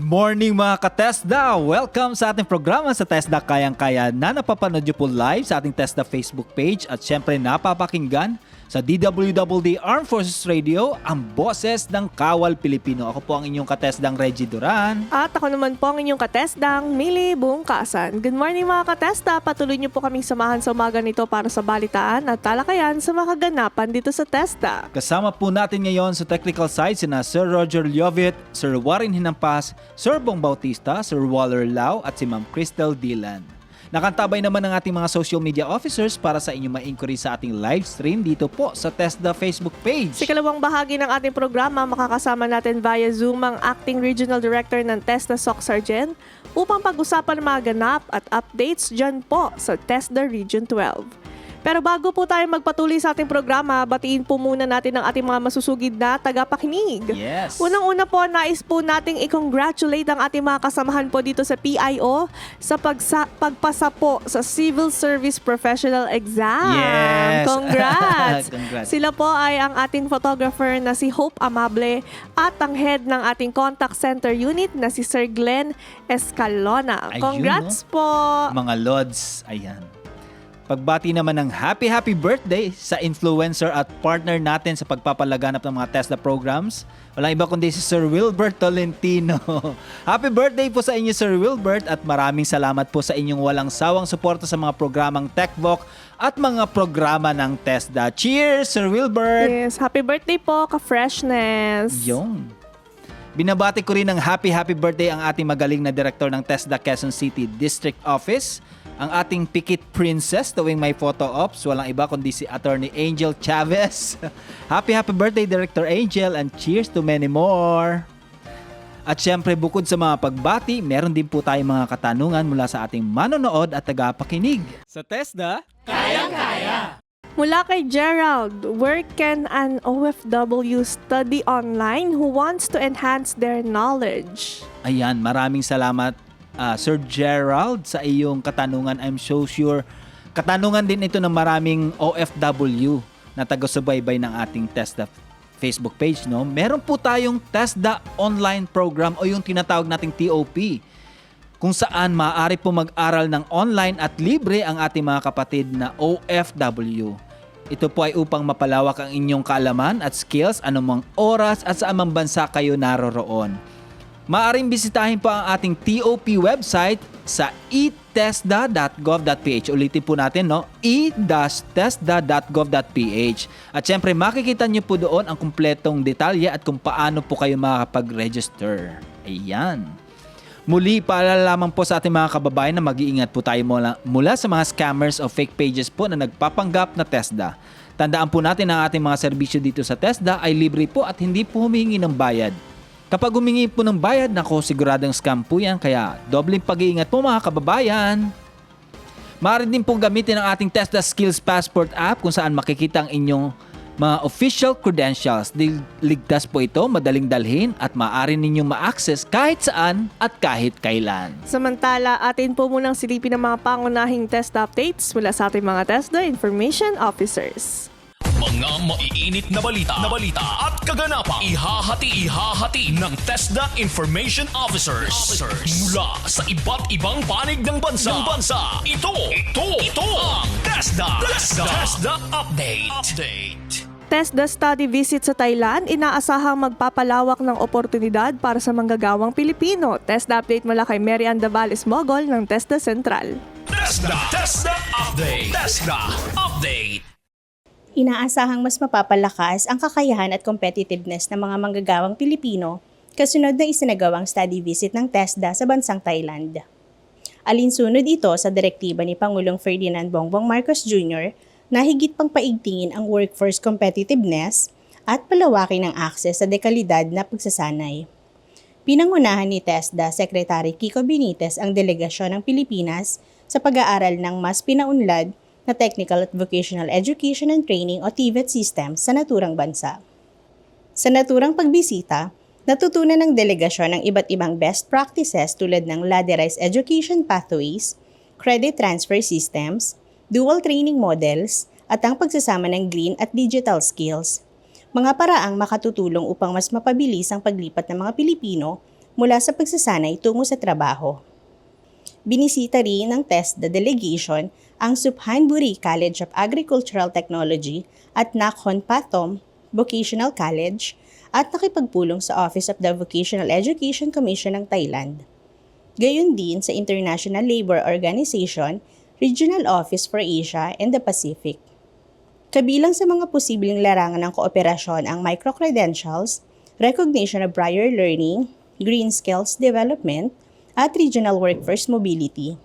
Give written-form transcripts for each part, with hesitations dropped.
morning mga ka-TESDA! Welcome sa ating programa sa TESDA Kayang-Kaya na napapanood nyo po live sa ating TESDA Facebook page at syempre napapakinggan sa DWDD Armed Forces Radio, ang boses ng Kawal Pilipino. Ako po ang inyong ka-TESDAng Reggie Duran. At ako naman po ang inyong ka-TESDAng Mili Bungkasan. Good morning mga ka-TESDA! Patuloy niyo po kaming samahan sa umaga nito para sa balitaan at talakayan sa mga kaganapan dito sa TESDA. Kasama po natin ngayon sa technical side sina Sir Roger Llovet, Sir Warren Hinampas, Sir Bong Bautista, Sir Waller Lau at si Ma'am Crystal Dillon. Nakantabay naman ng ating mga social media officers para sa inyong ma-inquiry sa ating live stream dito po sa TESDA Facebook page. Sa ikalawang bahagi ng ating programa, makakasama natin via Zoom ang Acting Regional Director ng TESDA SOC Sergeant upang pag-usapan ng mga ganap at updates dyan po sa TESDA Region 12. Pero bago po tayo magpatuloy sa ating programa, batiin po muna natin ang ating mga masusugid na tagapakinig. Yes. Unang-una po, nais po nating i-congratulate ang ating mga kasamahan po dito sa PIO sa pagpasa po sa Civil Service Professional Exam. Yes. Congrats! Congrats. Sila po ay ang ating photographer na si Hope Amable at ang head ng ating contact center unit na si Sir Glenn Escalona. Ayun, Congrats po! Mga Lods, ayan. Pagbati naman ng happy birthday sa influencer at partner natin sa pagpapalaganap ng mga TESDA programs. Walang iba kundi si Sir Wilbert Tolentino. Happy birthday po sa inyo, Sir Wilbert, at maraming salamat po sa inyong walang sawang suporta sa mga programang TechVoc at mga programa ng TESDA. Cheers, Sir Wilbert! Yes, happy birthday po, ka-freshness! Yung. Binabati ko rin ng happy birthday ang ating magaling na direktor ng TESDA Quezon City District Office, ang ating Pikit Princess tuwing may photo ops, walang iba kundi si Attorney Angel Chavez. Happy birthday, Director Angel, and cheers to many more! At syempre, bukod sa mga pagbati, meron din po tayong mga katanungan mula sa ating manonood at tagapakinig. Sa TESDA, Kayang-Kaya! Mula kay Gerald, where can an OFW study online who wants to enhance their knowledge? Ayan, maraming salamat Sir Gerald sa iyong katanungan. I'm so sure katanungan din ito ng maraming OFW na taga-subaybay ng ating TESDA Facebook page, no? Meron po tayong TESDA online program o yung tinatawag nating TOP, kung saan maaari po mag-aral ng online at libre ang ating mga kapatid na OFW. Ito po ay upang mapalawak ang inyong kaalaman at skills anumang oras at sa amang bansa kayo naroroon. Maaaring bisitahin po ang ating TOP website sa etesda.gov.ph. Ulitin po natin, no? e-tesda.gov.ph. At syempre, makikita nyo po doon ang kumpletong detalye at kung paano po kayo makakapag-register. Ayan. Muli, paalala lamang po sa ating mga kababayan na mag-iingat po tayo mula sa mga scammers o fake pages po na nagpapanggap na TESDA. Tandaan po natin ang ating mga serbisyo dito sa TESDA ay libre po at hindi po humingi ng bayad. Kapag humingi po ng bayad, nako, siguradong scam po yan. Kaya dobleng pag-iingat po mga kababayan. Maaari din pong gamitin ang ating TESDA Skills Passport app kung saan makikita ang inyong mga official credentials. Ligtas po ito, madaling dalhin at maaari ninyong ma-access kahit saan at kahit kailan. Samantala, atin po munang silipin ang mga pangunahing TESDA updates mula sa ating mga TESDA Information Officers. Mga maiinit na balita at kaganapan ihahati ng TESDA Information Officers mula sa iba't ibang panig ng bansa. Ito ang TESDA Update. TESDA Study Visit sa Thailand, inaasahang magpapalawak ng oportunidad para sa manggagawang Pilipino. TESDA Update mula kay Mary Ann Davales Mogol ng TESDA Central. TESDA Update. Inaasahang mas mapapalakas ang kakayahan at competitiveness ng mga manggagawang Pilipino kasunod na isinagawang study visit ng TESDA sa bansang Thailand. Alinsunod ito sa direktiba ni Pangulong Ferdinand Bongbong Marcos Jr. na higit pang paigtingin ang workforce competitiveness at palawakin ang akses sa dekalidad na pagsasanay. Pinangunahan ni TESDA Secretary Kiko Benitez ang delegasyon ng Pilipinas sa pag-aaral ng mas pinaunlad na Technical at Vocational Education and Training o TVET system sa naturang bansa. Sa naturang pagbisita, natutunan ng delegasyon ang iba't ibang best practices tulad ng ladderized education pathways, credit transfer systems, dual training models, at ang pagsasama ng green at digital skills. Mga paraang makatutulong upang mas mapabilis ang paglipat ng mga Pilipino mula sa pagsasanay tungo sa trabaho. Binisita rin ng TESDA delegation ang Subhan Buri College of Agricultural Technology at Nakhon Pathom Vocational College at nakipagpulong sa Office of the Vocational Education Commission ng Thailand. Gayon din sa International Labour Organization Regional Office for Asia and the Pacific. Kabilang sa mga posibleng larangan ng kooperasyon ang micro-credentials, recognition of prior learning, green skills development, at regional workforce mobility.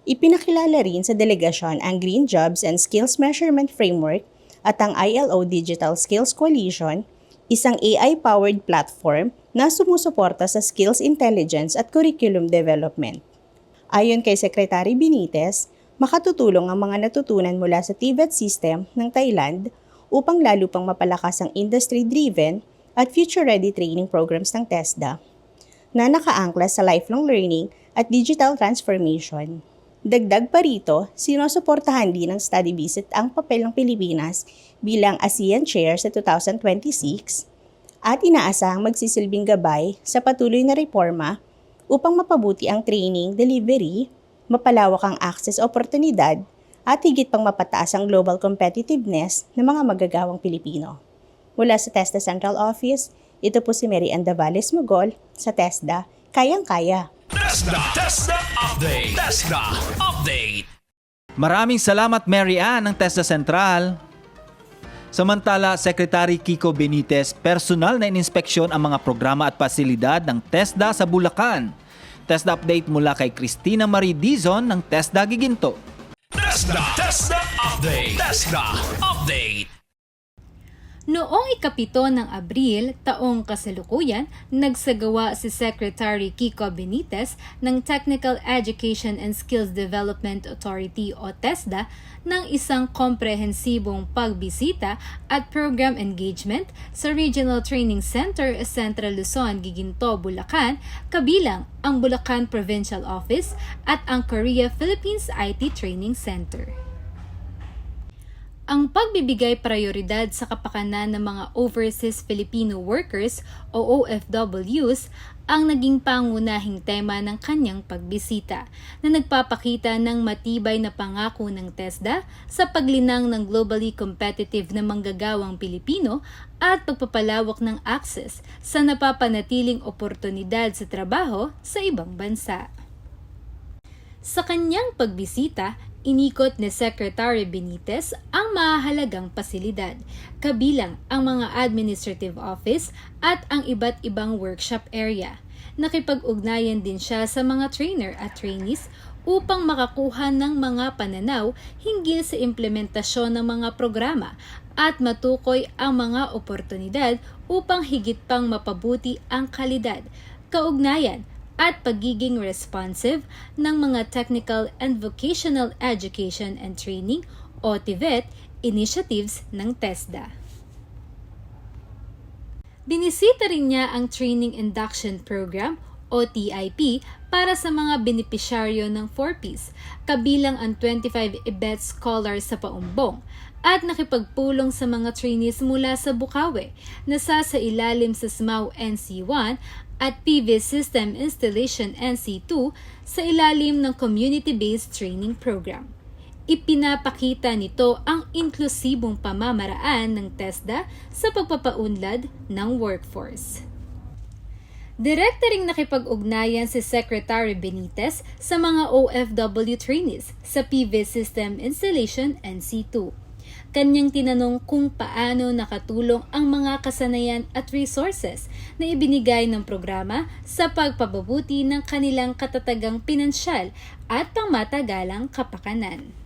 Ipinakilala rin sa delegasyon ang Green Jobs and Skills Measurement Framework at ang ILO Digital Skills Coalition, isang AI-powered platform na sumusuporta sa skills intelligence at curriculum development. Ayon kay Secretary Benitez, makatutulong ang mga natutunan mula sa TVET system ng Thailand upang lalo pang mapalakas ang industry-driven at future-ready training programs ng TESDA na nakaangkla sa lifelong learning at digital transformation. Dagdag pa rito, sinusuportahan din ng study visit ang papel ng Pilipinas bilang ASEAN Chair sa 2026 at inaasahang magsisilbing gabay sa patuloy na reforma upang mapabuti ang training, delivery, mapalawak ang access oportunidad at higit pang mapataas ang global competitiveness ng mga magagawang Pilipino. Mula sa TESDA Central Office, ito po si Mary Ann Davales Mogol sa TESDA, Kayang-Kaya. TESDA Update. TESDA Update. Maraming salamat Mary Ann ng TESDA Central. Samantala, Secretary Kiko Benitez, personal na ininspeksyon ang mga programa at pasilidad ng TESDA sa Bulacan. TESDA Update mula kay Christina Marie Dizon ng TESDA Giginto. TESDA Update. TESDA Update. Noong 7 ng Abril, taong kasalukuyan, nagsagawa si Secretary Kiko Benitez ng Technical Education and Skills Development Authority o TESDA ng isang komprehensibong pagbisita at program engagement sa Regional Training Center Central Luzon, Giginto, Bulacan, kabilang ang Bulacan Provincial Office at ang Korea Philippines IT Training Center. Ang pagbibigay prioridad sa kapakanan ng mga Overseas Filipino Workers o OFWs ang naging pangunahing tema ng kanyang pagbisita na nagpapakita ng matibay na pangako ng TESDA sa paglinang ng globally competitive na manggagawang Pilipino at pagpapalawak ng access sa napapanatiling oportunidad sa trabaho sa ibang bansa. Sa kanyang pagbisita, inikot ni Secretary Benitez ang mahalagang pasilidad, kabilang ang mga administrative office at ang iba't ibang workshop area. Nakipag-ugnayan din siya sa mga trainer at trainees upang makakuha ng mga pananaw hinggil sa implementasyon ng mga programa at matukoy ang mga oportunidad upang higit pang mapabuti ang kalidad, kaugnayan, at pagiging responsive ng mga Technical and Vocational Education and Training o TVET initiatives ng TESDA. Binisita rin niya ang Training Induction Program o TIP para sa mga benepisyaryo ng 4Ps, kabilang ang 25 IBET scholars sa Paumbong, at nakipagpulong sa mga trainees mula sa Bukawi na sa ilalim sa SMAU NC1 at PV System Installation NC2 sa ilalim ng Community-Based Training Program. Ipinapakita nito ang inklusibong pamamaraan ng TESDA sa pagpapaunlad ng workforce. Direkta ring nakipag-ugnayan si Secretary Benitez sa mga OFW trainees sa PV System Installation NC2. Kanyang tinanong kung paano nakatulong ang mga kasanayan at resources na ibinigay ng programa sa pagpapabuti ng kanilang katatagang pinansyal at pangmatagalang kapakanan.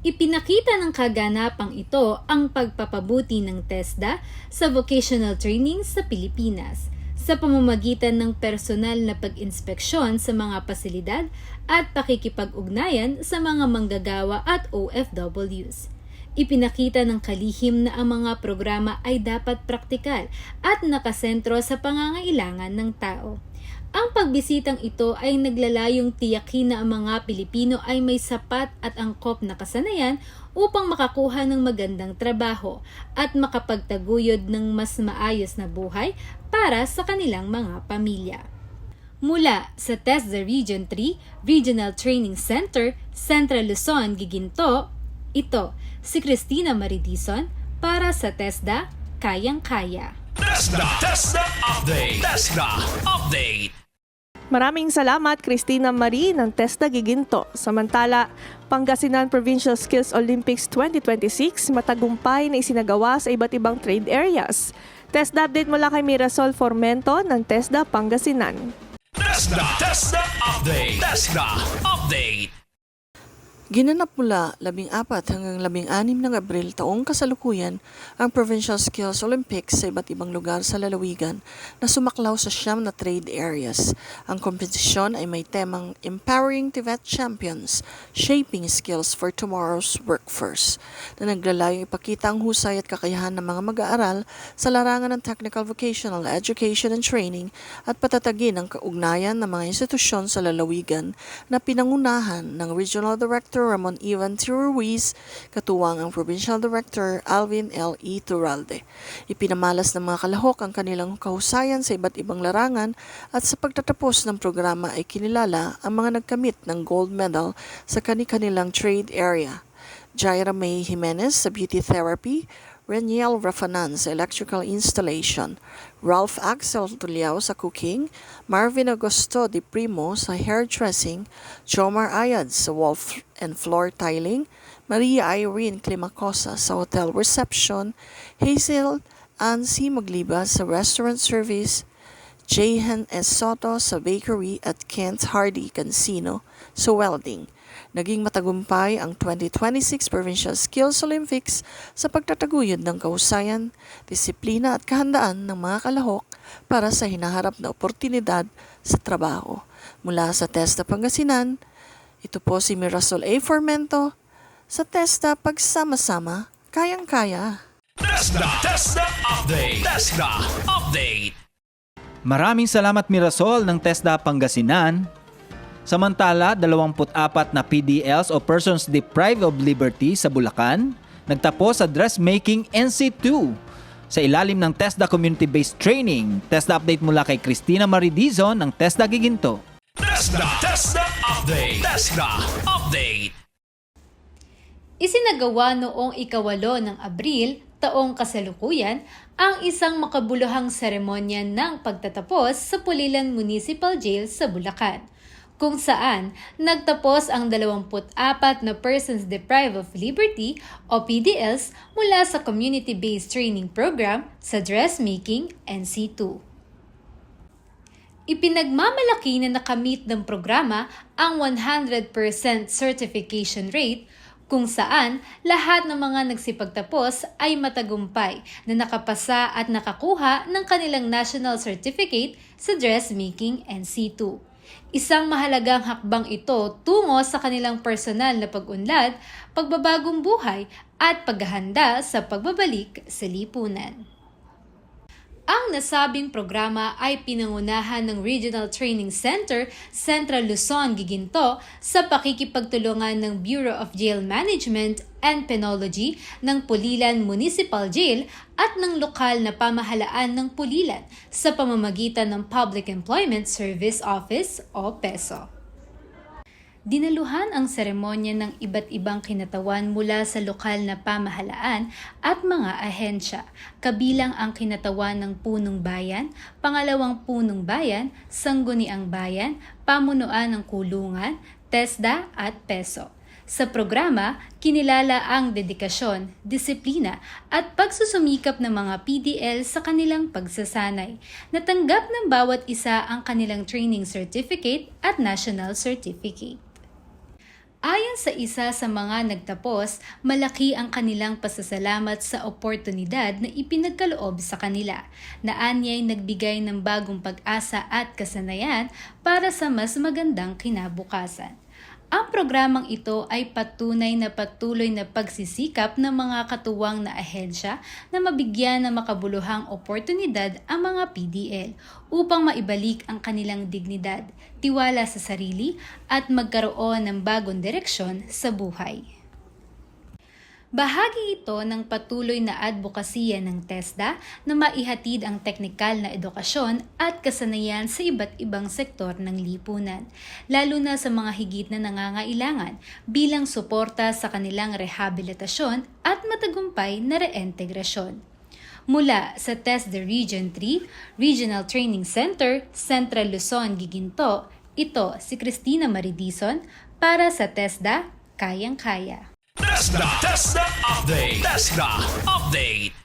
Ipinakita ng kaganapang ito ang pagpapabuti ng TESDA sa vocational training sa Pilipinas sa pamamagitan ng personal na pag-inspeksyon sa mga pasilidad at pakikipag-ugnayan sa mga manggagawa at OFWs. Ipinakita ng kalihim na ang mga programa ay dapat praktikal at nakasentro sa pangangailangan ng tao. Ang pagbisitang ito ay naglalayong tiyakin na ang mga Pilipino ay may sapat at angkop na kasanayan upang makakuha ng magandang trabaho at makapagtaguyod ng mas maayos na buhay para sa kanilang mga pamilya. Mula sa TESDA Region 3 Regional Training Center, Central Luzon, Giginto, ito si Cristina Maridison para sa TESDA Kayang-Kaya. TESDA Update. TESDA Update. Maraming salamat, Cristina Marie ng TESDA Giginto. Samantala, Pangasinan Provincial Skills Olympics 2026 matagumpay na isinagawa sa iba't ibang trade areas. TESDA update mula kay Mirasol Formento ng TESDA Pangasinan. TESDA Update. TESDA Update. Ginanap mula 14 hanggang 16 ng Abril taong kasalukuyan ang Provincial Skills Olympics sa iba't ibang lugar sa lalawigan na sumaklaw sa 9 na trade areas. Ang kompetisyon ay may temang Empowering TVET Champions, Shaping Skills for Tomorrow's Workforce na naglalayong ipakita ang husay at kakayahan ng mga mag-aaral sa larangan ng Technical Vocational Education and Training at patatagin ang kaugnayan ng mga institusyon sa lalawigan na pinangunahan ng Regional Director Ramon Ivan T. Ruiz, katuwang ang Provincial Director Alvin L. E. Turalde. Ipinamalas ng mga kalahok ang kanilang kahusayan sa iba't ibang larangan at sa pagtatapos ng programa ay kinilala ang mga nagkamit ng gold medal sa kanilang trade area. Jaira May Jimenez sa Beauty Therapy, Reniel Rafanan sa Electrical Installation, Ralph Axel Tuliao sa Cooking, Marvin Augusto Di Primo sa Hairdressing, Jomar Ayad sa Wall and Floor Tiling, Maria Irene Climacosa sa Hotel Reception, Hazel Ann C. Magliba sa Restaurant Service, Jahan S. Soto sa Bakery at Kent Hardy Cansino sa Welding. Naging matagumpay ang 2026 Provincial Skills Olympics sa pagtataguyod ng kahusayan, disiplina at kahandaan ng mga kalahok para sa hinaharap na oportunidad sa trabaho. Mula sa TESDA Pangasinan, ito po si Mirasol A. Formento sa TESDA Pagsama-sama, Kayang-Kaya. TESDA Update. TESDA Update. Maraming salamat Mirasol ng TESDA Pangasinan. Samantala, 24 na PDLs o Persons Deprived of Liberty sa Bulacan nagtapos sa Dressmaking NC2 sa ilalim ng TESDA Community-Based Training. TESDA update mula kay Cristina Maridizon ng TESDA Giginto. TESDA Update. TESDA Update. Isinagawa noong 8 ng Abril, taong kasalukuyan, ang isang makabuluhang seremonya ng pagtatapos sa Pulilan Municipal Jail sa Bulacan, kung saan nagtapos ang 24 na Persons Deprived of Liberty o PDLs mula sa Community-Based Training Program sa Dressmaking NC2. Ipinagmamalaki na nakamit ng programa ang 100% certification rate kung saan lahat ng mga nagsipagtapos ay matagumpay na nakapasa at nakakuha ng kanilang national certificate sa Dressmaking NC2. Isang mahalagang hakbang ito tungo sa kanilang personal na pag-unlad, pagbabagong buhay at paghahanda sa pagbabalik sa lipunan. Ang nasabing programa ay pinangunahan ng Regional Training Center, Central Luzon, Giginto sa pakikipagtulungan ng Bureau of Jail Management and Penology ng Pulilan Municipal Jail at ng lokal na pamahalaan ng Pulilan sa pamamagitan ng Public Employment Service Office o PESO. Dinaluhan ang seremonya ng iba't ibang kinatawan mula sa lokal na pamahalaan at mga ahensya, kabilang ang kinatawan ng Punong Bayan, Pangalawang Punong Bayan, Sangguniang Bayan, Pamunuan ng Kulungan, TESDA at PESO. Sa programa, kinilala ang dedikasyon, disiplina at pagsusumikap ng mga PDL sa kanilang pagsasanay. Natanggap ng bawat isa ang kanilang training certificate at national certificate. Ayon sa isa sa mga nagtapos, malaki ang kanilang pasasalamat sa oportunidad na ipinagkaloob sa kanila, na anyay nagbigay ng bagong pag-asa at kasanayan para sa mas magandang kinabukasan. Ang programang ito ay patunay na patuloy na pagsisikap ng mga katuwang na ahensya na mabigyan ng makabuluhang oportunidad ang mga PDL upang maibalik ang kanilang dignidad, tiwala sa sarili at magkaroon ng bagong direksyon sa buhay. Bahagi ito ng patuloy na advokasya ng TESDA na maihatid ang teknikal na edukasyon at kasanayan sa iba't ibang sektor ng lipunan, lalo na sa mga higit na nangangailangan bilang suporta sa kanilang rehabilitasyon at matagumpay na reintegrasyon. Mula sa TESDA Region 3, Regional Training Center, Central Luzon, Giginto, ito si Cristina Maridison para sa TESDA Kayang-Kaya. TESDA Update. TESDA Update.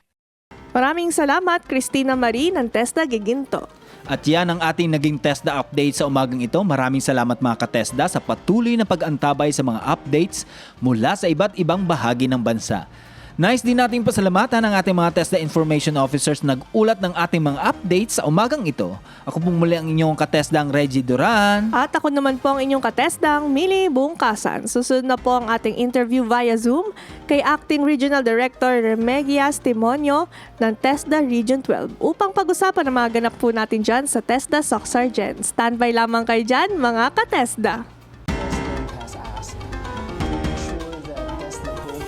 Maraming salamat, Cristina Marie ng TESDA Giginto. At yan ang ating naging TESDA update sa umagang ito. Maraming salamat mga ka-TESDA sa patuloy na pag-antabay sa mga updates mula sa iba't ibang bahagi ng bansa. Nice din nating pasalamatan ang ating mga TESDA Information Officers na nag-ulat ng ating mga updates sa umagang ito. Ako pong muli ang inyong ka-TESDAng Reggie Duran. At ako naman po ang inyong katesdang Mili Bungkasan. Susunod na po ang ating interview via Zoom kay Acting Regional Director Remegias Timonio ng TESDA Region 12 upang pag-usapan ang mga ganap po natin dyan sa TESDA SOC Sargent. Standby lamang kayo dyan, mga katesda. Has asked to ensure that TESDA both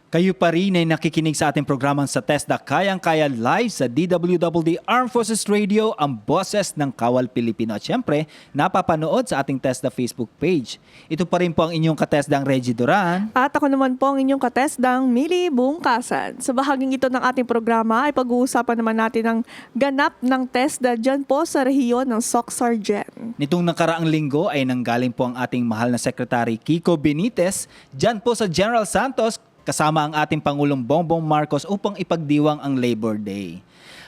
Kayo pa rin ay nakikinig sa ating programang sa TESDA Kayang-Kaya live sa DWWD Armed Forces Radio, ang boses ng Kawal Pilipino. At syempre, napapanood sa ating TESDA Facebook page. Ito pa rin po ang inyong katesdang Reggie Duran. At ako naman po ang inyong katesdang Mili Bungkasan. Sa bahaging ito ng ating programa ay pag-uusapan naman natin ang ganap ng TESDA dyan po sa rehiyon ng SOC Sargent. Nitong nakaraang linggo ay nanggaling po ang ating mahal na Secretary Kiko Benitez dyan po sa General Santos kasama ang ating Pangulong Bongbong Marcos upang ipagdiwang ang Labor Day.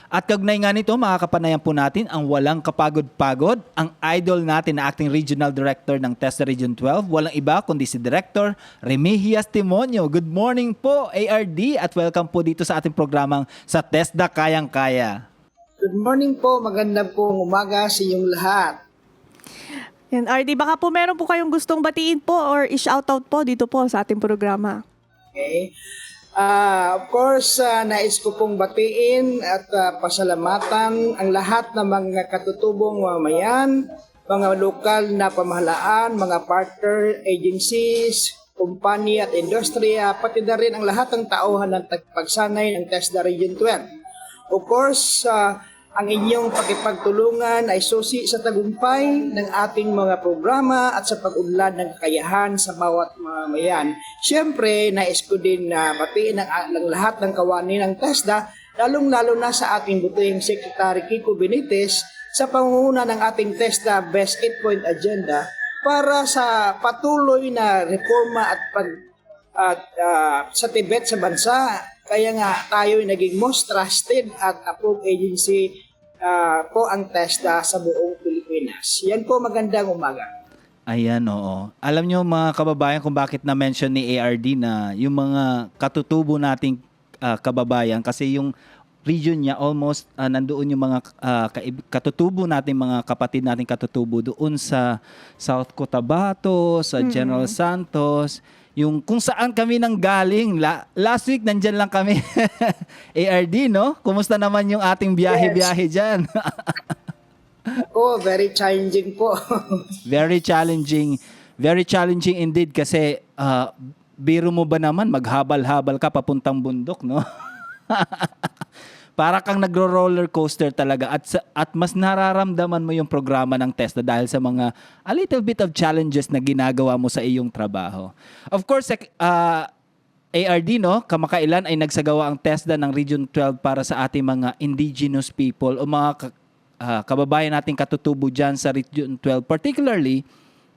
At kaugnay nga nito, makakapanayan po natin ang walang kapagod-pagod, ang idol natin na Acting Regional Director ng TESDA Region 12, walang iba kundi si Director Remegias Timonio. Good morning po, ARD, at welcome po dito sa ating programang sa TESDA Kayang-Kaya. Good morning po, magandang pong umaga sa inyong lahat. Yan, RD, baka po meron po kayong gustong batiin po or i-shoutout po dito po sa ating programa. Okay. Of course, nais ko pong batiin at pasalamatan ang lahat ng mga katutubong mamayan, mga lokal na pamahalaan, mga partner agencies, kumpanya at industriya, pati na rin ang lahat ng tauhan ng pagsanay ng TESDA Region 12. Of course, ang inyong pakipagtulungan ay susi sa tagumpay ng ating mga programa at sa pag-unlad ng kakayahan sa bawat mamamayan. Siyempre, nais ko din na batiin ang lahat ng kawani ng TESDA, lalong-lalo na sa ating buting Secretary Kiko Benitez sa pangunguna ng ating TESDA Best 8-Point Agenda para sa patuloy na reforma at sa Tibet sa bansa. Kaya nga tayo naging most trusted at approved agency po ang TESDA sa buong Pilipinas. Yan po, magandang umaga. Ayan, oo. Alam nyo mga kababayan kung bakit na-mention ni ARD na yung mga katutubo nating kababayan, kasi yung region niya almost nandoon yung mga katutubo natin, mga kapatid nating katutubo doon sa South Cotabato, sa General Santos, yung kung saan kami nang galing. Last week nandyan lang kami. ARD, no? Kumusta naman yung ating biyahe-biyahe dyan? Oh, very challenging po. Very challenging. Very challenging indeed kasi biro mo ba naman maghabal-habal ka papuntang bundok, no? Para kang nagro-roller coaster talaga at mas nararamdaman mo yung programa ng TESDA dahil sa mga a little bit of challenges na ginagawa mo sa iyong trabaho. Of course, ARD, no, kamakailan ay nagsagawa ang TESDA ng Region 12 para sa ating mga indigenous people o mga kababayan nating katutubo dyan sa Region 12, particularly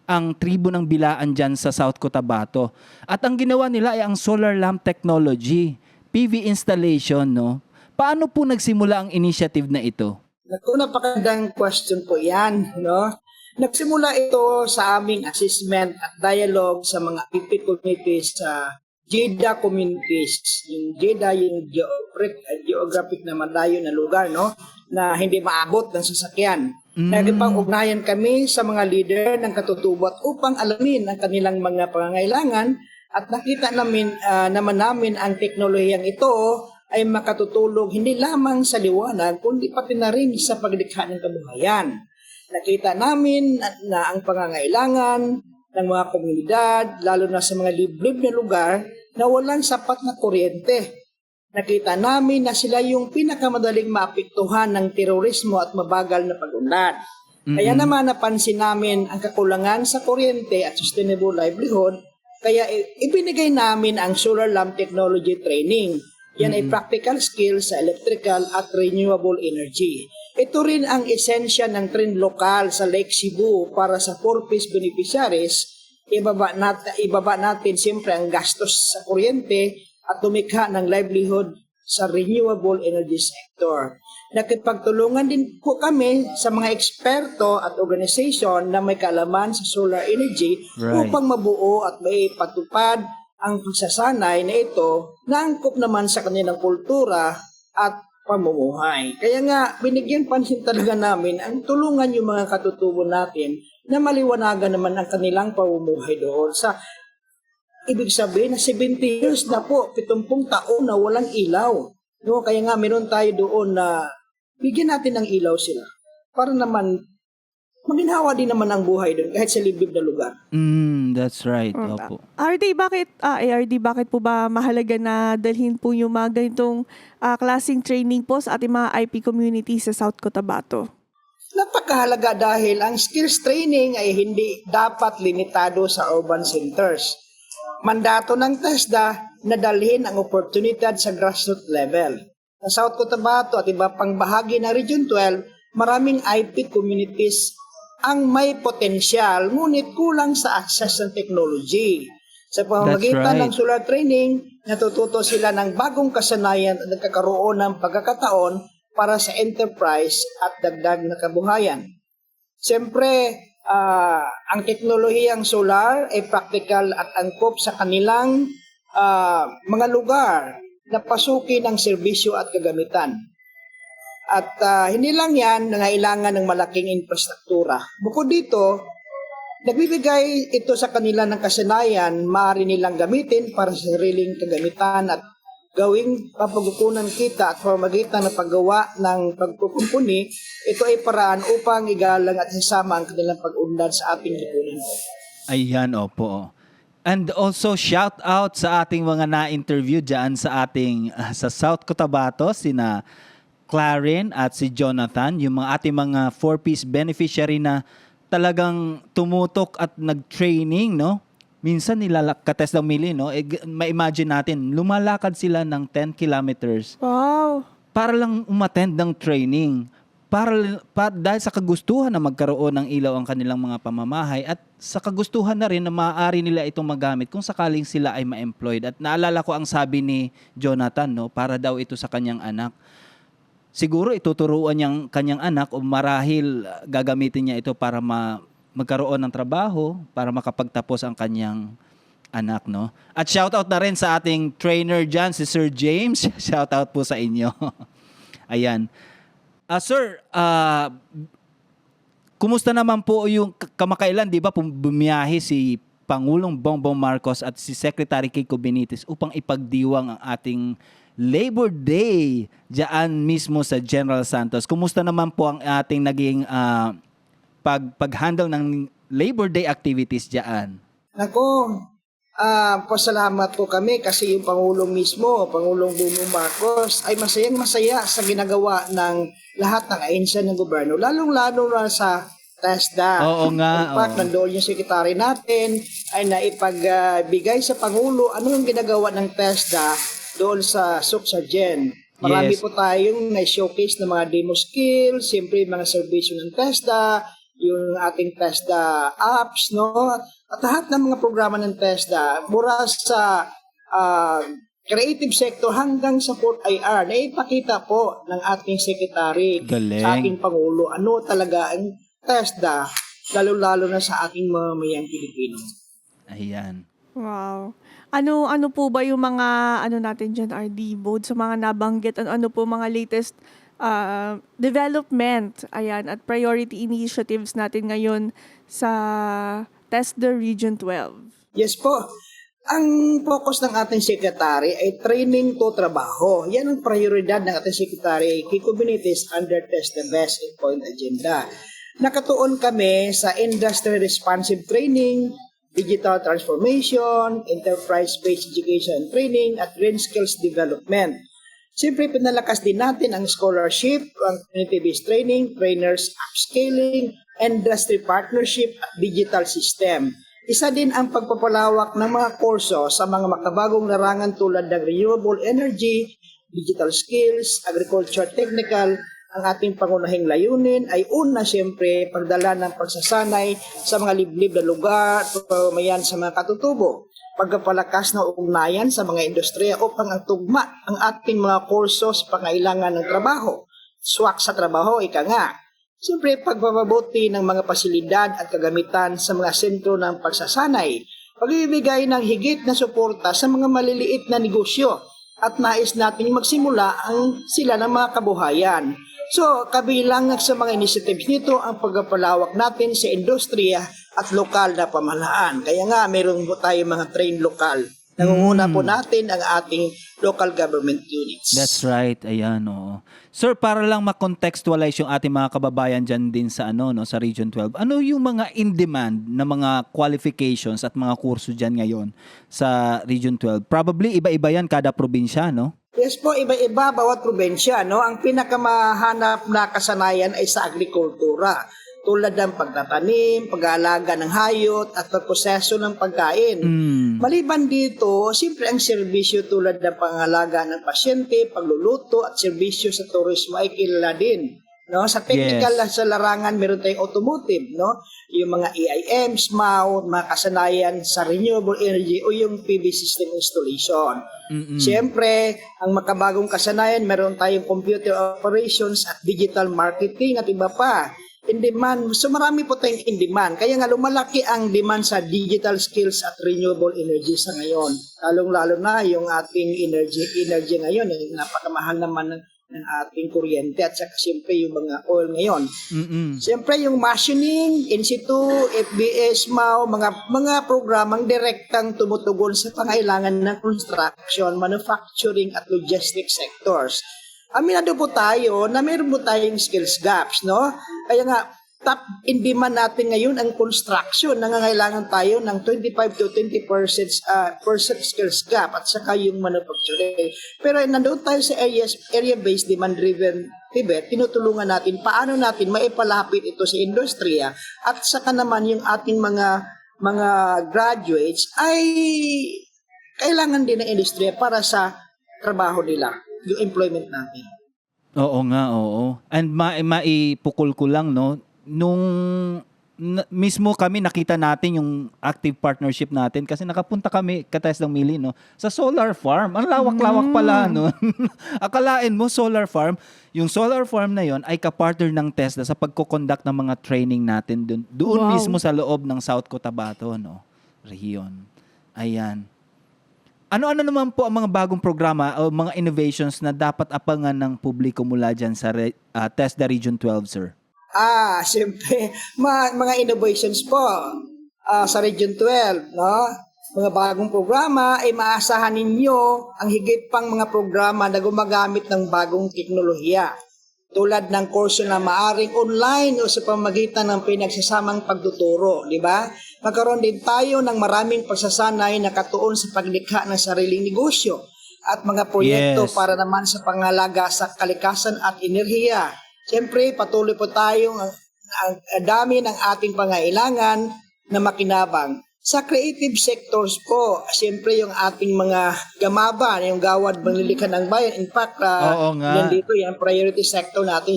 ang tribo ng Bilaan dyan sa South Cotabato. At ang ginawa nila ay ang solar lamp technology, PV installation, no? Paano po nagsimula ang initiative na ito? Naku, napakagandang question po yan, no? Nagsimula ito sa aming assessment at dialogue sa mga PP communities sa JEDA communities. Yung JEDA, yung geographic na malayo na lugar, no? Na hindi maabot ng sasakyan. Nagpang-ugnayan kami sa mga leader ng katutubat upang alamin ang kanilang mga pangangailangan at nakita naman namin ang teknolohiyang ito ay makatutulog hindi lamang sa liwanag kundi pati na rin sa paglikha ng kabuhayan. Nakita namin na ang pangangailangan ng mga komunidad, lalo na sa mga liblib na lugar na walang sapat na kuryente. Nakita namin na sila yung pinakamadaling maapektuhan ng terorismo at mabagal na pag-unlad. Kaya naman napansin namin ang kakulangan sa kuryente at sustainable livelihood, kaya ibinigay namin ang solar lamp technology training. Yan ay practical skills sa electrical at renewable energy. Ito rin ang esensya ng trend lokal sa Lake Cebu para sa 4-piece beneficiaries. Ibaba natin siyempre ang gastos sa kuryente at lumikha ng livelihood sa renewable energy sector. Nakipagtulungan din po kami sa mga eksperto at organization na may kaalaman sa solar energy upang mabuo at maipatupad ang pagsasanay na ito na angkop naman sa kanilang kultura at pamumuhay. Kaya nga, binigyan pansin talaga namin ang tulungan yung mga katutubo natin na maliwanagan naman ang kanilang pamumuhay doon. Ibig sabihin na 70 years na po, 70 taon na walang ilaw. No? Kaya nga, meron tayo doon na bigyan natin ng ilaw sila para naman maginhawa din naman ang buhay doon kahit sa liblib na lugar. That's right. Opo. ARD, bakit po ba mahalaga na dalhin po yung mga ganitong klaseng training po sa ating mga IP community sa South Cotabato? Napakahalaga dahil ang skills training ay hindi dapat limitado sa urban centers. Mandato ng TESDA na dalhin ang oportunidad sa grassroots level. Sa South Cotabato at iba pang bahagi ng Region 12, maraming IP communities ang may potensyal, ngunit kulang sa access ng technology. Sa pamamagitan ng solar training, natututo sila ng bagong kasanayan at nagkakaroon ng pagkakataon para sa enterprise at dagdag na kabuhayan. Siyempre, ang teknolohiyang solar ay practical at angkop sa kanilang mga lugar na pasukin ng serbisyo at kagamitan. At hindi lang yan, nangailangan ng malaking infrastruktura. Bukod dito, nagbibigay ito sa kanila ng kasanayan, maaari nilang gamitin para sa sariling kagamitan at gawing papagukunan kita at pamamagitan ng paggawa ng pagkukumpuni. Ito ay paraan upang igalang at isama ang kanilang pag-unlad sa ating lipunan. Ayan, opo. And also shout out sa ating mga na-interview dyan sa ating sa South Cotabato, sina Clarin at si Jonathan, yung mga ating mga 4-piece beneficiary na talagang tumutok at nag-training, no? Minsan kates ng mili, no? Ma-imagine natin, lumalakad sila ng 10 kilometers. Wow! Para lang umattend ng training. Dahil sa kagustuhan na magkaroon ng ilaw ang kanilang mga pamamahay at sa kagustuhan na rin na maaari nila itong magamit kung sakaling sila ay ma-employed. At naalala ko ang sabi ni Jonathan, no? Para daw ito sa kanyang anak. Siguro ituturuan niyang kanyang anak o marahil gagamitin niya ito para magkaroon ng trabaho, para makapagtapos ang kanyang anak, no? At shoutout na rin sa ating trainer dyan, si Sir James. Shoutout po sa inyo. Ayan. Sir, kumusta naman po yung kamakailan, di ba, bumiyahe si Pangulong Bongbong Marcos at si Secretary Kiko Benitez upang ipagdiwang ang ating Labor Day diyan mismo sa General Santos. Kumusta naman po ang ating naging pag-handle ng Labor Day activities diyan? Nako, pasalamat po kami kasi yung Pangulong mismo, Pangulong Bongbong Marcos, ay masayang-masaya sa ginagawa ng lahat ng ahensya ng gobyerno, lalong-lalo na sa TESDA. Oo nga. In fact, nandoon yung sekretary natin ay naipagbigay sa Pangulo ano yung ginagawa ng TESDA doon sa Suksargen. Marami po tayong na-showcase ng mga demo skills, siyempre mga servisyo ng TESDA, yung ating TESDA apps, no? At lahat ng mga programa ng TESDA, mura sa creative sector hanggang sa Port IR na ipakita po ng ating secretary Galing. sa ating Pangulo ano talaga ang TESDA, lalo-lalo na sa ating mamamayang Pilipino. Ayan. Wow. Ano po ba yung mga natin dyan, RD, both sa mga nabanggit, ano po mga latest development, ayan, at priority initiatives natin ngayon sa TESDA Region 12? Yes po. Ang focus ng ating secretary ay training to trabaho. Yan ang prioridad ng ating secretary Kiko Benitez under TESDA Best and Point Agenda. Nakatuon kami sa industry responsive training, digital transformation, enterprise-based education and training, at green skills development. Siyempre, pinalakas din natin ang scholarship, ang community-based training, trainers upscaling, industry partnership at digital system. Isa din ang pagpapalawak ng mga kurso sa mga makabagong larangan tulad ng renewable energy, digital skills, agriculture technical. Ang ating pangunahing layunin ay una siyempre pagdala ng pagsasanay sa mga liblib na lugar at pamamayan sa mga katutubo. Pagpapalakas na ugnayan sa mga industriya upang ang tugma ang ating mga kurso sa pangailangan ng trabaho. Swak sa trabaho, ika nga. Siyempre, pagpapabuti ng mga pasilidad at kagamitan sa mga sentro ng pagsasanay, pagbibigay ng higit na suporta sa mga maliliit na negosyo at nais natin magsimula sila ng mga kabuhayan. So, kabilang sa mga initiatives nito ang pagpapalawak natin sa industriya at lokal na pamahalaan. Kaya nga, meron po tayo mga train lokal. Nangunguna po natin ang ating local government units. That's right. Ayan, oo. Sir, para lang ma-contextualize yung ating mga kababayan dyan din sa sa Region 12, ano yung mga in-demand na mga qualifications at mga kurso dyan ngayon sa Region 12? Probably iba-iba yan kada probinsya, no? Yes po, iba-iba bawat probinsya. No? Ang pinakamahanap na kasanayan ay sa agrikultura. Tulad ng pagtatanim, pag-aalaga ng hayot, at pagproseso ng pagkain. Maliban dito, siyempre ang serbisyo tulad ng pangalaga ng pasyente, pagluluto, at serbisyo sa turismo ay kilala din. No? Sa technical sa larangan, meron tayong automotive, no? Yung mga EIM, SMAW, mga kasanayan sa renewable energy o yung PV system installation. Siyempre, ang makabagong kasanayan, meron tayong computer operations at digital marketing at iba pa. In demand, so marami po tayong in demand. Kaya nga lumalaki ang demand sa digital skills at renewable energy sa ngayon. Lalong-lalo na yung ating energy ngayon, napakamahal naman ng ating kuryente at saka siyempre yung mga oil ngayon. Siyempre yung machining, in-situ, FBS, MAO, mga programang direktang tumutugon sa pangailangan ng construction, manufacturing at logistics sectors. Aminado po tayo na meron po tayong skills gaps, no? Kaya nga, top in demand natin ngayon ang construction. Nangangailangan tayo ng 25 to 20% skills gap at saka yung manufacturing. Pero nandoon tayo sa area-based demand-driven pivot, tinutulungan natin paano natin maipalapit ito sa industriya at saka naman yung ating mga graduates ay kailangan din ng industriya para sa trabaho nila, yung employment natin. Oo nga, oo. And maipukol ko lang, no? Mismo kami nakita natin yung active partnership natin kasi nakapunta kami, Katesdang Mili, no? Sa solar farm. Ang lawak-lawak pala, no? Akalain mo, solar farm. Yung solar farm na yon ay kapartner ng TESDA sa pagko-conduct ng mga training natin doon mismo sa loob ng South Cotabato, no? Region. Ayan. Ano-ano naman po ang mga bagong programa o mga innovations na dapat apangan ng publiko mula dyan sa TESDA Region 12, sir? Siyempre, mga innovations po sa Region 12, no? Mga bagong programa ay maasahan ninyo ang higit pang mga programa na gumagamit ng bagong teknolohiya. Tulad ng kurso na maaring online o sa pamagitan ng pinagsasamang pagtuturo, di ba? Magkaroon din tayo ng maraming pagsasanay na katuon sa paglikha ng sariling negosyo at mga proyekto para naman sa pangalaga sa kalikasan at enerhiya. Siyempre, patuloy po tayong ang dami ng ating pangailangan na makinabang. Sa creative sectors po, siyempre yung ating mga gamaba, yung gawad manglilikha ng bayan. In fact, yan dito, yung priority sector natin,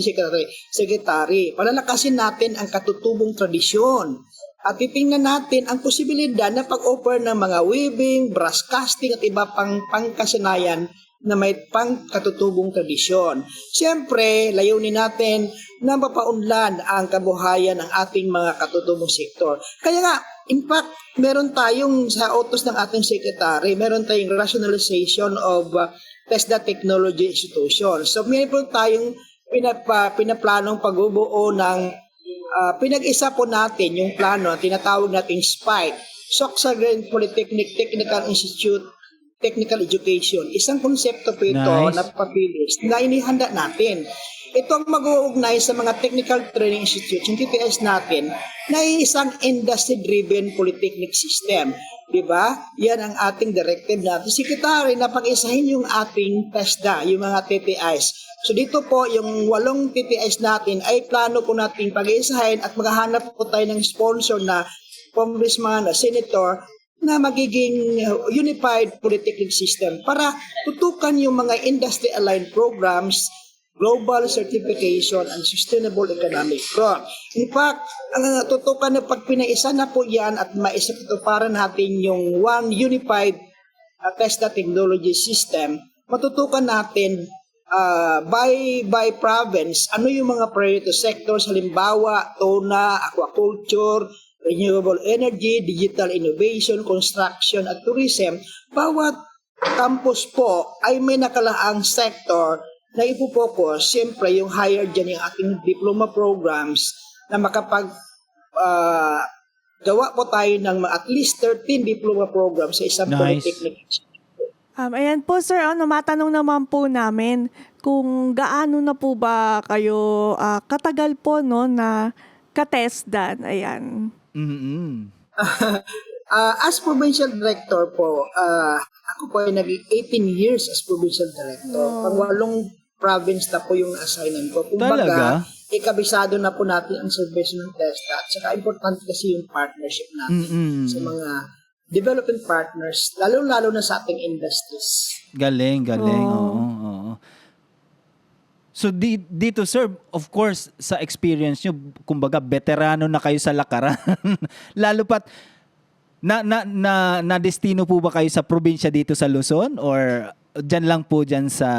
secretary. Palalakasin natin ang katutubong tradisyon at titingnan natin ang posibilidad na pag-offer ng mga weaving, brass casting at iba pang pangkasanayan na may pangkatutubong tradisyon. Siyempre, layunin natin na mapaunlad ang kabuhayan ng ating mga katutubong sektor. Kaya nga, in fact, meron tayong sa utos ng ating secretary, meron tayong rationalization of TESDA Technology Institution. So, meron tayong pinaplanong pagbubuo ng pinag-isa po natin yung plano na tinatawag nating SPITE, Soxargen Polytechnic Technical Institute Technical Education. Isang konsepto po ito na papilis na inihanda natin. Ito ang mag-uugnay sa mga Technical Training Institutes, yung TTS natin, na isang industry-driven polytechnic system. Diba? Yan ang ating directive natin. Secretary, na pag-isahin yung ating TESDA, yung mga TTIs. So dito po, yung 8 TTIs natin ay plano po natin pag-isahin at maghahanap po tayo ng sponsor na congressman, na senator, na magiging unified polytechnic system para tutukan yung mga industry-aligned programs, global certification, and sustainable economic growth. In fact, ang tutukan na pag pinaisa na po yan at maisakatuparan natin yung one unified TESDA technology system, matutukan natin by province, ano yung mga priority sectors, halimbawa, tuna, aquaculture, renewable energy, digital innovation, construction, at tourism. Bawat campus po ay may nakalaang sector na ipopokus, siyempre yung higher dyan yung ating diploma programs na makapag gawa po tayo ng at least 13 diploma programs sa isang polytechnic. Ayan po sir, matanong naman po namin kung gaano na po ba kayo katagal po no na ka-TESDA. Ayan. Mm-hmm. As provincial director po, ako po ay naging 18 years as provincial director. Pang-8 province na po yung assignment ko. Kumbaga, ikabisado na po natin ang service ng TESDA. At saka important kasi yung partnership natin sa mga development partners, lalo-lalo na sa ating industries. Galing. Oo. So dito sir, of course, sa experience nyo, kumbaga veterano na kayo sa lakaran. Lalo pat na destino po ba kayo sa probinsya dito sa Luzon or diyan lang po diyan sa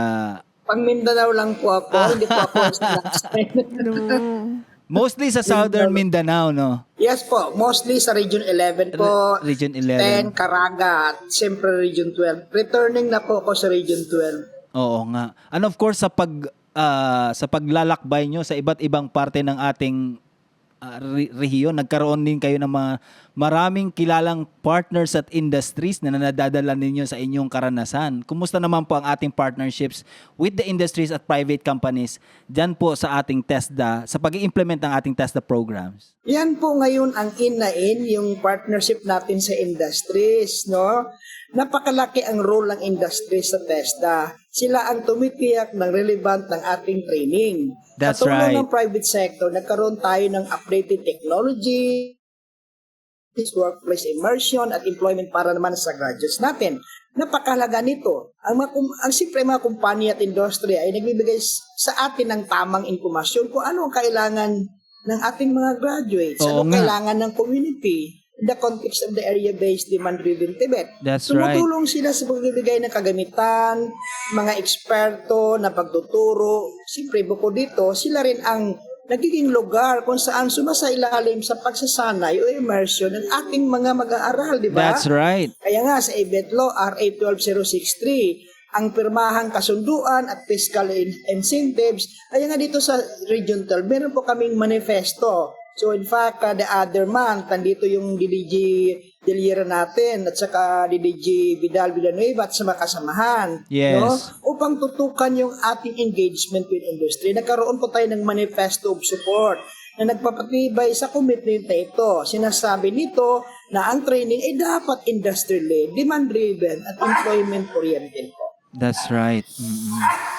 Pang Mindanao lang po ako, hindi po ako mostly sa Southern Mindanao, no? Yes po, mostly sa Region 11 po. Region 11. 10, Caraga, at siyempre Region 12. Returning na po ako sa Region 12. Oo nga. And of course sa paglalakbay nyo sa iba't ibang parte ng ating rehiyon, nagkaroon din kayo ng mga maraming kilalang partners at industries na nadadala ninyo sa inyong karanasan. Kumusta naman po ang ating partnerships with the industries at private companies dyan po sa ating TESDA, sa pag-i-implement ng ating TESDA programs? Yan po ngayon ang in yung partnership natin sa industries, no? Napakalaki ang role ng industry sa TESDA. Sila ang tumitiyak ng relevant ng ating training. That's sa tulong right. ng private sector, nagkaroon tayo ng updated technology, workplace immersion at employment para naman sa graduates natin. Napakalaga nito. Ang siyempre mga kumpanya at industriya ay nagbibigay sa atin ng tamang impormasyon kung ano ang kailangan ng ating mga graduates, ano ang kailangan ng community in the context of the area-based demand-driven Tibet. That's right. Tumutulong sila sa pagbibigay ng kagamitan, mga eksperto na pagtuturo. Siyempre, bukod dito, sila rin ang nagiging lugar kung saan sumasailalim sa pagsasanay o immersion ng ating mga mag-aaral, di ba? That's right. Kaya nga sa EBET Law, RA 12063, ang pirmahang kasunduan at fiscal incentives, kaya nga dito sa Region 12, meron po kaming manifesto. So in fact, the other month, nandito yung DDG Delira natin at saka DDG Vidal Villanueva at sa mga kasamahan. Yes. No? Upang tutukan yung ating engagement with industry. Nagkaroon po tayo ng manifesto of support na nagpapatibay sa commitment na ito. Sinasabi nito na ang training ay dapat industry-led, demand-driven at employment-oriented po. That's right.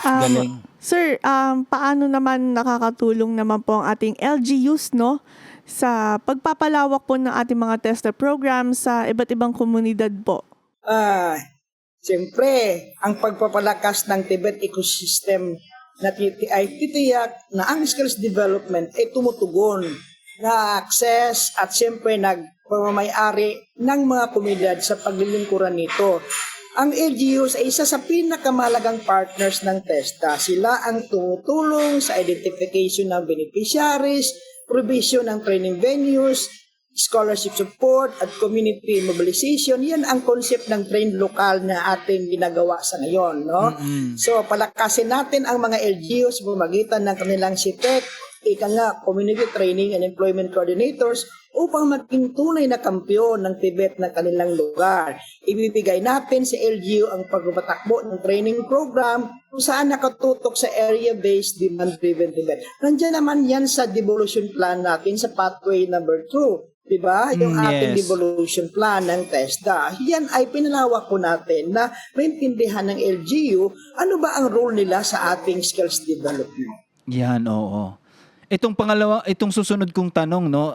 Galing. Sir, paano naman nakakatulong naman po ang ating LGUs, no? Sa pagpapalawak po ng ating mga TESDA programs sa iba't ibang komunidad po? Siyempre, ang pagpapalakas ng Tibet ecosystem na ay titiyak na ang skills development ay tumutugon na access at siyempre nagpamamayari ng mga komunidad sa paglilingkuran nito. Ang LGUs ay isa sa pinakamahalagang partners ng TESDA. Sila ang tumutulong sa identification ng beneficiaries, provision ng training venues, scholarship support at community mobilization. Yan ang concept ng train lokal na ating ginagawa sa ngayon. No? So palakasin natin ang mga LGUs bumagitan ng kanilang CTEC, community training and employment coordinators upang maging tunay na kampiyon ng Tibet ng kanilang lugar. Ibibigay natin sa LGU ang pagpapatakbo ng training program kung saan nakatutok sa area-based demand-driven Tibet. Nandiyan naman yan sa devolution plan natin sa pathway number 2. Diba? Yung ating yes. devolution plan ng TESDA. Yan ay pinalawak po natin na maintindihan ng LGU ano ba ang role nila sa ating skills development. Yan, oo. Itong susunod kong tanong, no,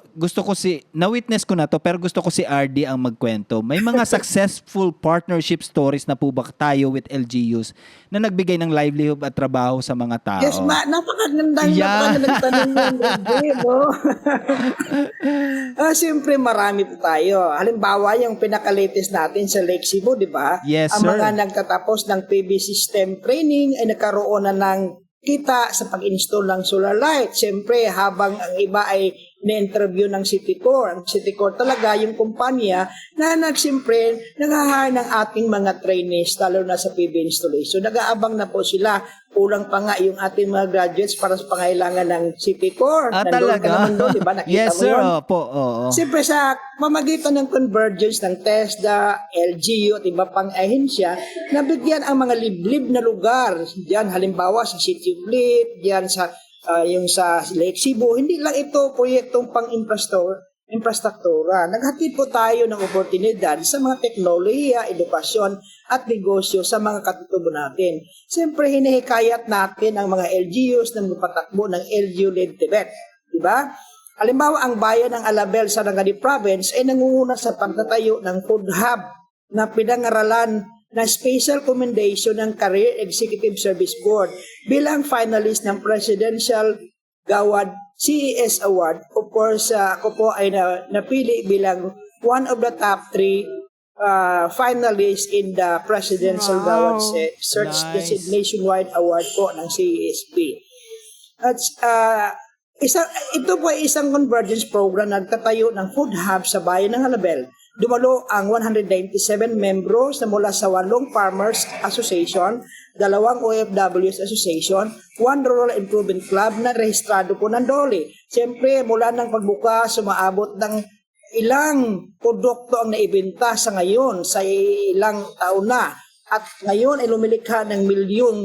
na-witness ko na to, pero gusto ko si RD ang magkwento. May mga successful partnership stories na po ba tayo with LGUs na nagbigay ng livelihood at trabaho sa mga tao? Yes, napakagandang tanong yung RD, no? Siyempre, marami po tayo. Halimbawa, yung pinaka-latest natin sa Lake Cebu, di ba? Yes, ang sir. mga nagtatapos ng PV system training ay nagkaroon na ng kita sa pag-install ng solar light. Siyempre, habang ang iba ay na-interview ng City Corps. Ang City Corps talaga yung kumpanya na siyempre nag-hire ng ating mga trainees, lalo na sa PV installation. Nag-aabang na po sila. Kulang pa nga yung ating mga graduates para sa pangailangan ng City Corps. Talaga? Ka naman doon, diba? Nakita Yes, mo sir. yun? Opo, oo. Siyempre sa pamagitan ng convergence ng TESDA, LGU at iba pang ahensya, nabigyan ang mga liblib na lugar. Diyan halimbawa sa City of Lit, diyan sa yung sa Lake Cebu. Hindi lang ito proyektong pang-infrastruktura. Naghatid po tayo ng oportunidad sa mga teknolohiya, edukasyon at negosyo sa mga katutubo natin. Siyempre, hinihikayat natin ang mga LGUs na magpatakbo ng LGU-led Tibet. Diba? Halimbawa, ang bayan ng Alabel sa Sarangani Province ay nangunguna sa pagtatayo ng food hub na pinangaralan na special commendation ng Career Executive Service Board bilang finalist ng Presidential Gawad CES Award. Of course, ako po ay napili bilang one of the top 3 finalists in the Presidential Gawad Search Nationwide Award po ng CESP. At ito po ay isang convergence program na nagtatayo ng food hub sa bayan ng Halabel. Dumalo ang 197 membros na mula sa 8 Farmers Association, 2 OFWs Association, 1 Rural Improvement Club na rehistrado po ng DOLE. Siyempre, mula ng pagbuka, sumaabot ng ilang produkto ang naibenta sa ngayon, sa ilang taon na. At ngayon ay lumilikha ng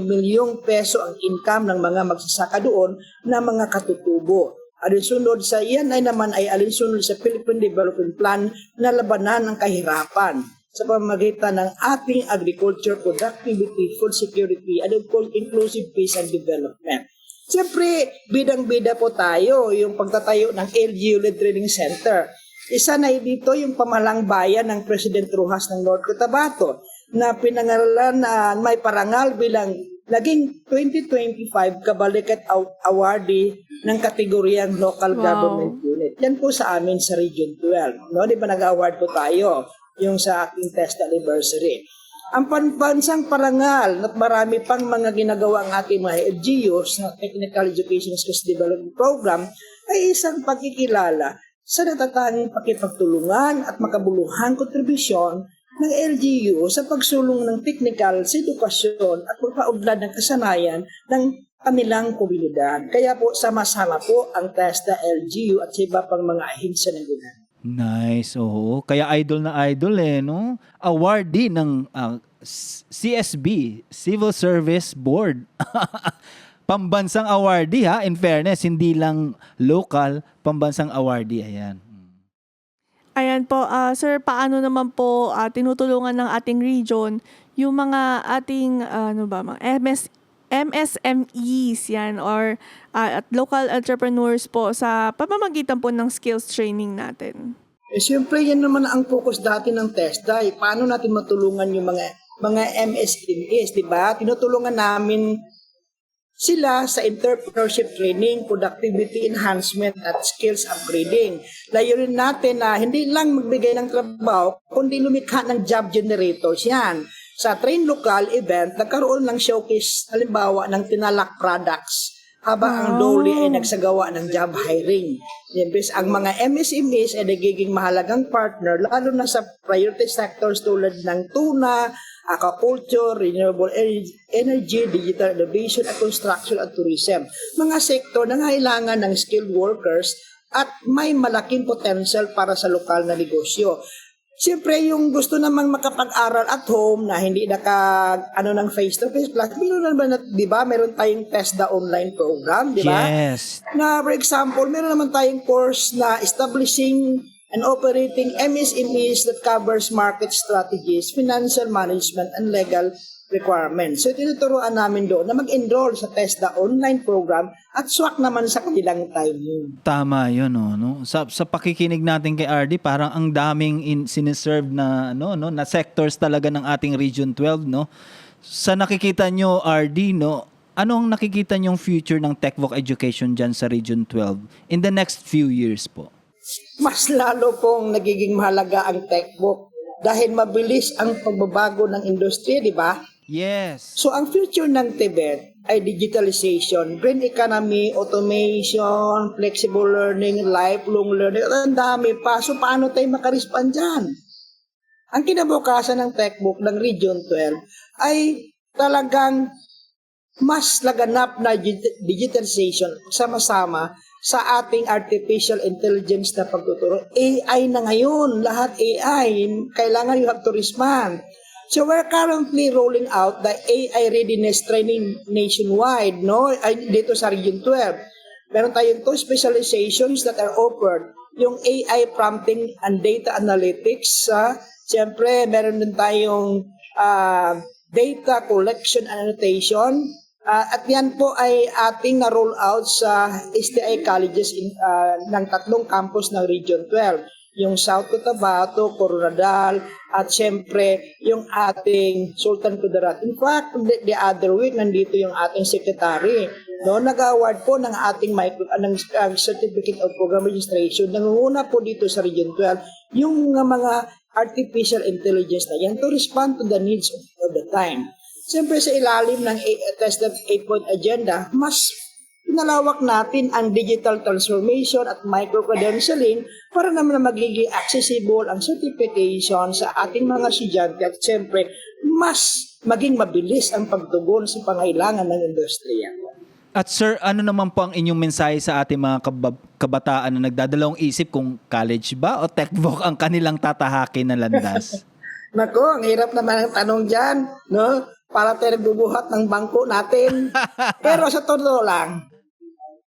milyong peso ang income ng mga magsasaka doon na mga katutubo. Alinsunod sa iyan ay naman ay alinsunod sa Philippine Development Plan na labanan ng kahirapan sa pamamagitan ng ating agriculture, productivity, food security, and inclusive peace and development. Siyempre, bidang-bida po tayo yung pagtatayo ng LGU-led Training Center. Isa na dito yung pamalang bayan ng President Rojas ng North Cotabato na pinangaralan na may parangal bilang naging 2025 Kabalikat Awardee ng kategoryang Local Government Unit. Yan po sa amin sa Region 12. No? Di ba nag-award po tayo yung sa ating TESDA anniversary. Ang pambansang parangal at marami pang mga ginagawa ang ating mga LGUs na Technical Education Skills Development Program ay isang pagkikilala sa natatanging pakipagtulungan at makabuluhang kontribusyon ng LGU sa pagsulong ng technical sa edukasyon at pagpaunlad ng kasanayan ng kanilang komunidad. Kaya po, sama-sama po ang TESDA, LGU at sa iba pang mga ahensya ng gobyerno. Nice, oo. Kaya idol na idol no? Awardee ng CSB, Civil Service Board. Pambansang awardee ha, in fairness, hindi lang local, pambansang awardee, ayan. Ayan po, sir, paano naman po tinutulungan ng ating region yung mga ating mga MSMEs yan or at local entrepreneurs po sa pamamagitan po ng skills training natin? Siyempre, yan naman ang focus dati ng TESDA. Paano natin matulungan yung mga MSMEs, di ba? Tinutulungan namin sila sa entrepreneurship training, productivity enhancement at skills upgrading. Layunin natin na hindi lang magbigay ng trabaho, kundi lumikha ng job generators yan. Sa Train Local event, nagkaroon ng showcase, halimbawa, ng tinalak products habang ang Dole ay nagsagawa ng job hiring. Imbes ang mga MSMEs ay nagiging mahalagang partner, lalo na sa priority sectors tulad ng tuna, aquaculture, renewable energy, digital innovation at construction at tourism. Mga sektor na kailangan ng skilled workers at may malaking potential para sa lokal na negosyo. Siyempre, yung gusto namang makapag-aral at home na hindi ng face-to-face class, di ba, meron tayong TESDA online program, di ba? Yes. Na, for example, meron naman tayong course na establishing and operating MSMEs that covers market strategies, financial management, and legal requirements. So, tinuturuan namin doon na mag-enroll sa TESDA online program at swak naman sa kanilang timing. Tama yun, no? Sa pakikinig natin kay RD, parang ang daming siniserve na, na sectors talaga ng ating Region 12, no? Sa nakikita nyo, RD, no? Ano ang nakikita nyong future ng TechVoc education dyan sa Region 12 in the next few years po? Mas lalo pong nagiging mahalaga ang TechVoc dahil mabilis ang pagbabago ng industriya, di ba? Yes. So, ang future ng TVET ay digitalization, green economy, automation, flexible learning, lifelong learning, at ang dami pa. So, paano tayo makarespond dyan? Ang kinabukasan ng TechVoc ng Region 12 ay talagang mas laganap na digitalization sama-sama sa ating artificial intelligence na pagtuturo. AI na ngayon, lahat AI. Kailangan you have to respond. So we're currently rolling out the AI readiness training nationwide, no? Dito sa Region 12. Meron tayong 2 specializations that are offered. Yung AI prompting and data analytics. Siyempre, meron din tayong data collection and annotation. At yan po ay ating na-roll out sa STI colleges ng 3 campus ng Region 12. Yung South Cotabato, Coronadal, at siyempre yung ating Sultan Kudarat. In fact, the other week, nandito yung ating secretary. No, nag-award po ng ating Certificate of Program Registration. Nangunguna po dito sa Region 12 yung mga artificial intelligence na yan to respond to the needs of the time. Siyempre sa ilalim ng TESDA 8-point agenda, mas pinalawak natin ang digital transformation at micro-credentialing para naman magiging accessible ang certification sa ating mga estudyante at siyempre mas maging mabilis ang pagtugon sa pangailangan ng industriya. At sir, ano naman po ang inyong mensahe sa ating mga kabataan na nagdadalawang isip kung college ba o TechVoc ang kanilang tatahakin na landas? Nako, ang hirap naman ang tanong dyan, no? Para tayo bubuhat ng bangko natin. Pero sa totoo lang,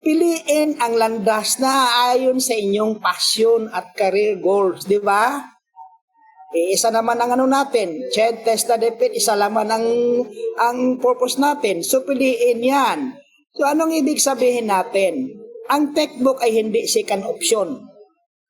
piliin ang landas na ayon sa inyong passion at career goals, di ba? Isa naman ang natin, CHED, TESDA, DepEd, isa naman ang purpose natin. So piliin yan. So anong ibig sabihin natin? Ang TechVoc ay hindi second option.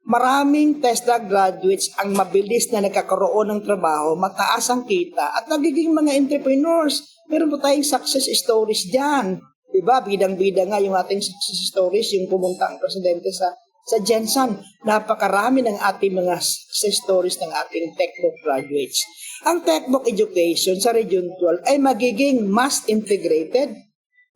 Maraming TESDA graduates ang mabilis na nagkakaroon ng trabaho, mataas ang kita, at nagiging mga entrepreneurs. Meron po tayong success stories dyan. Diba? Bidang-bida nga yung ating success stories, yung pumunta ang presidente sa Jensen. Napakarami ng ating mga success stories ng ating TechVoc graduates. Ang TechVoc education sa Region 12 ay magiging mas integrated,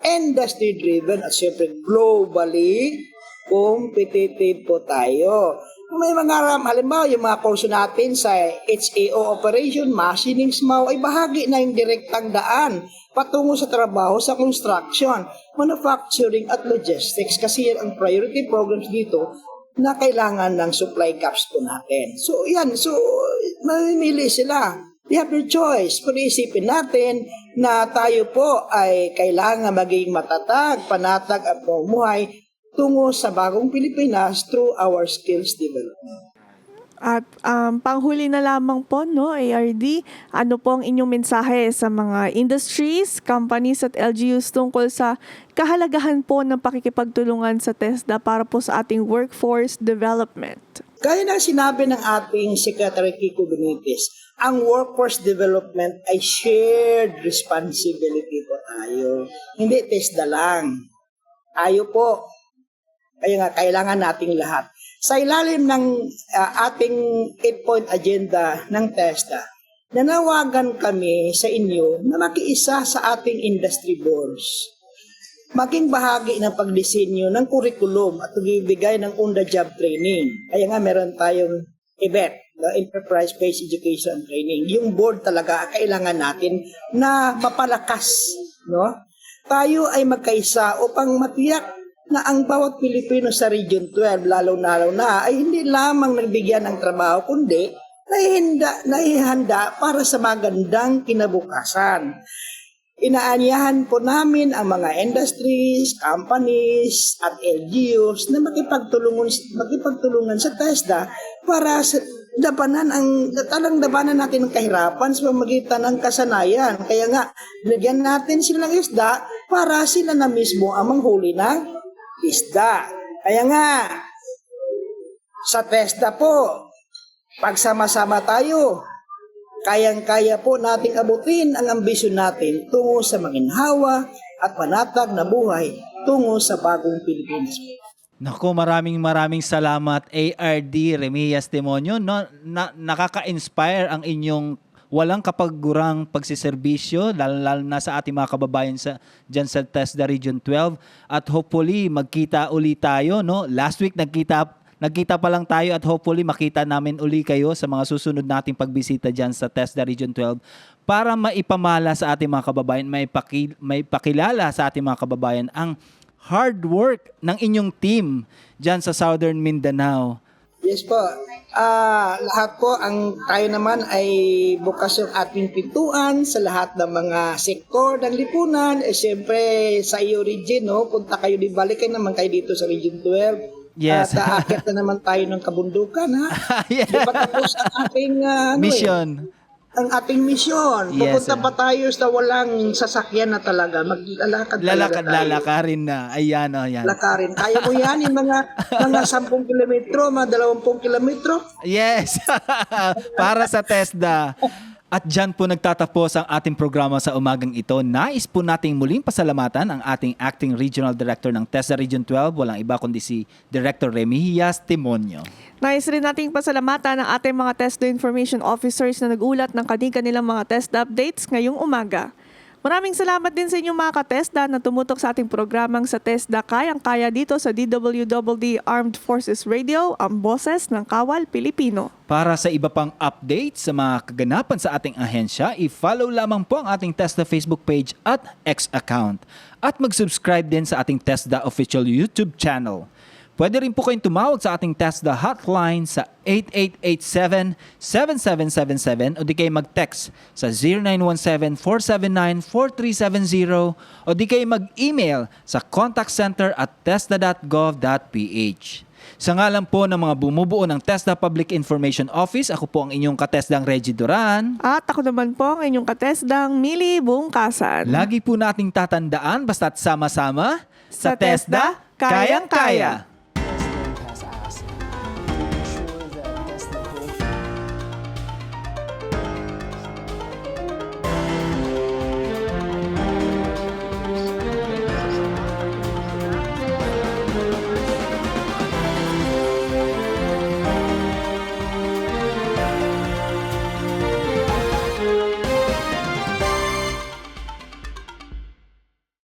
industry-driven, at syempre globally competitive po tayo. May mga halimbawa, yung mga kurso natin sa HAO operation, machining, SMAW, ay bahagi na yung direktang daan patungo sa trabaho sa construction, manufacturing at logistics kasi yan ang priority programs dito na kailangan ng supply gaps po natin. So yan, so mamimili sila. They have their choice. Kung isipin natin na tayo po ay kailangan maging matatag, panatag at pumuhay tungo sa bagong Pilipinas through our skills development. At panghuli na lamang po, no, ARD, ano po ang inyong mensahe sa mga industries, companies at LGUs tungkol sa kahalagahan po ng pakikipagtulungan sa TESDA para po sa ating workforce development? Gaya ng sinabi ng ating Secretary Kiko Benitez, ang workforce development ay shared responsibility po tayo. Hindi TESDA lang. Tayo po. Kaya nga, kailangan nating lahat. Sa ilalim ng ating 8-point agenda ng TESDA, nanawagan kami sa inyo na makiisa sa ating industry boards. Maging bahagi ng pagdisenyo ng kurikulum at pagbibigay ng on-the-job training. Kaya nga meron tayong EBET, the Enterprise-Based Education and Training. Yung board talaga kailangan natin na mapalakas. No? Tayo ay magkaisa upang matiyak na ang bawat Pilipino sa Region 12, lalo-lalo na, ay hindi lamang nagbigyan ng trabaho, kundi naihanda para sa magandang kinabukasan. Inaanyahan po namin ang mga industries, companies, at LGUs na makipagtulungan sa TESDA para sa talang dabanan natin ng kahirapan sa pamamagitan ng kasanayan. Kaya nga, bigyan natin sila ng isda para sila na mismo ang manghuli ng isda. Kaya nga, sa TESDA po, pagsama-sama tayo, kayang-kaya po nating abutin ang ambisyon natin tungo sa maginhawa at panatag na buhay tungo sa bagong Pilipinas. Naku, maraming salamat ARD Remillas Timonio. No, nakaka-inspire ang inyong walang kapagurang pagsiservisyo, lalo na sa ating mga kababayan dyan sa TESDA Region 12. At hopefully, magkita uli tayo. No? Last week, nagkita pa lang tayo at hopefully makita namin uli kayo sa mga susunod nating pagbisita dyan sa TESDA Region 12 para maipamala sa ating mga kababayan, may pakilala sa ating mga kababayan ang hard work ng inyong team dyan sa Southern Mindanao. Yes po. Lahat po, tayo naman ay bukas yung ating pintuan sa lahat ng mga sektor ng lipunan. Siyempre, sa iyo region, no? Punta kayo, balik kayo naman kayo dito sa Region 12. Yes. At aakyat na naman tayo ng kabundukan, ha? Yes. Di ba tapos ang ating mission? Ang ating misyon. Yes, Pupunta pa tayo sa walang sasakyan na talaga. Maglalakad talaga tayo. Lalakarin na. Ayan. Lakarin. Kaya mo yan, yung mga 10 kilometro, mga 20 kilometro. Yes. Para sa TESDA. At dyan po nagtatapos ang ating programa sa umagang ito. Nais po nating muling pasalamatan ang ating Acting Regional Director ng TESDA Region 12, walang iba kundi si Director Remillas Timonio. Nais rin nating pasalamatan ang ating mga TESDA Information Officers na nagulat ng kanilang mga TESDA updates ngayong umaga. Maraming salamat din sa inyong mga ka-TESDA na tumutok sa ating programang sa TESDA Kayang-Kaya dito sa DWDD Armed Forces Radio, ang boses ng Kawal Pilipino. Para sa iba pang updates sa mga kaganapan sa ating ahensya, i-follow lamang po ang ating TESDA Facebook page at X account. At mag-subscribe din sa ating TESDA official YouTube channel. Pwede rin po kayong tumawag sa ating TESDA hotline sa 8887-7777 o di kayo mag-text sa 0917-479-4370 o di kayo mag-email sa contactcenter@tesda.gov.ph. Sa ngalan po ng mga bumubuo ng TESDA Public Information Office, ako po ang inyong ka-TESDAng Reggie Duran. At ako naman po ang inyong ka-TESDAng Mili Bungkasan. Lagi po nating tatandaan basta't sama-sama sa TESDA, kayang-kaya.